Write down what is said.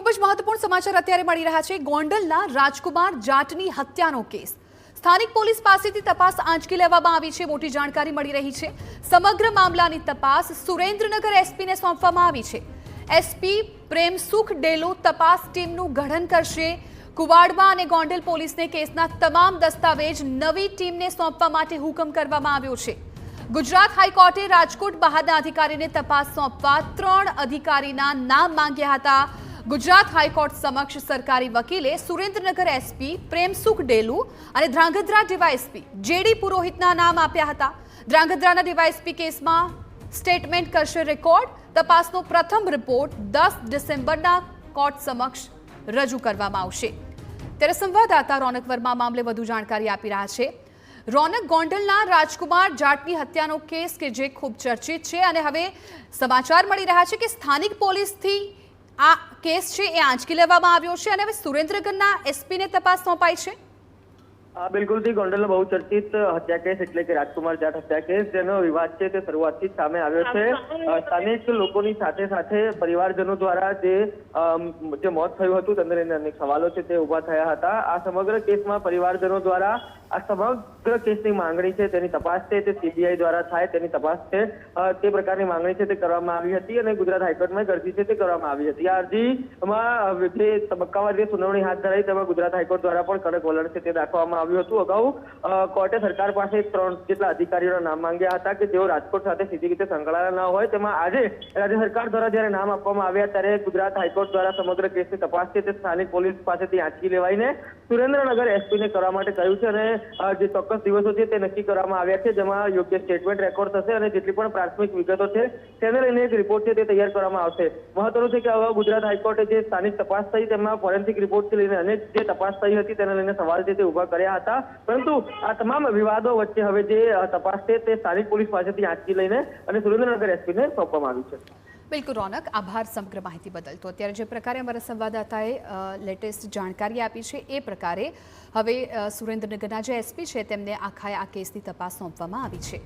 ખૂબ જ મહત્વપૂર્ણ સમાચાર અત્યારે મળી રહ્યા છે। ગોંડલના રાજકુમાર જાટની હત્યાનો કેસ સ્થાનિક પોલીસ પાસેથી તપાસ આંચકી લેવામાં આવી છે। મોટી જાણકારી મળી રહી છે। સમગ્ર મામલાની તપાસ સુરેન્દ્રનગર એસપીને સોંપવામાં આવી છે। એસપી પ્રેમસુખ ડેલો તપાસ ટીમનું ગઠન કરશે। કુવાડવા અને ગોંડલ પોલીસને કેસના તમામ દસ્તાવેજ નવી ટીમને સોંપવા માટે હુકમ કરવામાં આવ્યો છે। ગુજરાત હાઈકોર્ટે રાજકોટ બહારના અધિકારીને તપાસ સોંપવા 3 અધિકારીના નામ માંગ્યા હતા। ગુજરાત હાઈકોર્ટ સમક્ષ સરકારી વકીલે સુરેન્દ્રનગર એસપી પ્રેમસુખ ડેલુ અને ધ્રાંગધ્રા ડીવાયએસપી જેડી પુરોહિતના નામ આપ્યા હતા। ધ્રાંગધ્રાના ડીવાયએસપી કેસમાં સ્ટેટમેન્ટ કરશે રેકોર્ડ। તપાસનો પ્રથમ રિપોર્ટ 10 ડિસેમ્બરના કોર્ટ સમક્ષ રજૂ કરવામાં આવશે। ત્યારે સંવાદદાતા રોનક વર્મા મામલે વધુ જાણકારી આપી રહ્યા છે। રોનક, ગોંડલના રાજકુમાર જાટની હત્યાનો કેસ કે જે ખૂબ ચર્ચિત છે અને હવે સમાચાર મળી રહ્યા છે કે સ્થાનિક પોલીસથી આ કેસ છે એ આંચકી લેવામાં આવ્યો છે અને હવે સુરેન્દ્રનગરના એસપીને તપાસ સોંપાઈ છે। બિલકુલ થી ગોંડલનો બહુ ચર્ચિત હત્યા કેસ એટલે કે રાજકુમાર જાટ હત્યા કેસ, જેનો વિવાદ છે તે શરૂઆતથી જ સામે આવ્યો છે। સ્થાનિક લોકોની સાથે સાથે પરિવારજનો દ્વારા જે મોત થયું હતું તેને લઈને અનેક સવાલો છે તે ઉભા થયા હતા। આ સમગ્ર કેસમાં પરિવારજનો દ્વારા આ સમગ્ર કેસની માંગણી છે તેની તપાસ છે તે સીબીઆઈ દ્વારા થાય તેની તપાસ છે તે પ્રકારની માંગણી છે તે કરવામાં આવી હતી અને ગુજરાત હાઈકોર્ટમાં અરજી છે તે કરવામાં આવી હતી। આ અરજીમાં જે તબક્કાવાર જે સુનાવણી હાથ ધરાઈ તેમાં ગુજરાત હાઈકોર્ટ દ્વારા પણ કડક વલણ છે તે દાખવવામાં આવ્યું હતું। અગાઉ કોર્ટે સરકાર પાસે 3 જેટલા અધિકારીઓના નામ માંગ્યા હતા કે જેઓ રાજકોટ સાથે સીધી રીતે સંકળાયેલા ન હોય। તેમાં આજે રાજ્ય સરકાર દ્વારા જ્યારે નામ આપવામાં આવ્યા ત્યારે ગુજરાત હાઈકોર્ટ દ્વારા સમગ્ર કેસની તપાસ છે તે સ્થાનિક પોલીસ પાસેથી આંચકી લેવાઈને સુરેન્દ્રનગર એસપીને કરવા માટે કહ્યું છે અને જે ચોક્કસ દિવસો છે તે નક્કી કરવામાં આવ્યા છે, જેમાં યોગ્ય સ્ટેટમેન્ટ રેકોર્ડ થશે અને જેટલી પણ પ્રાથમિક વિગતો છે તેને લઈને એક રિપોર્ટ છે તે તૈયાર કરવામાં આવશે। મહત્વનું છે કે હવે ગુજરાત હાઈકોર્ટે જે સ્થાનિક તપાસ થઈ તેમાં ફોરેન્સિક રિપોર્ટથી લઈને અનેક જે તપાસ થઈ હતી તેને લઈને સવાલ છે તે ઉભા કર્યા હતા, પરંતુ આ તમામ વિવાદો વચ્ચે હવે જે તપાસ છે તે સ્થાનિક પોલીસ પાસેથી આંચકી લઈને અને સુરેન્દ્રનગર એસપીને સોંપવામાં આવી છે। બિલકુલ રોનક, આભાર સમગ્ર માહિતી બદલ। તો અત્યારે જે પ્રકારે અમારા સંવાદદાતાએ લેટેસ્ટ જાણકારી આપી છે એ પ્રકારે હવે સુરેન્દ્રનગરના જે એસપી છે તેમને આ કેસની તપાસ સોંપવામાં આવી છે।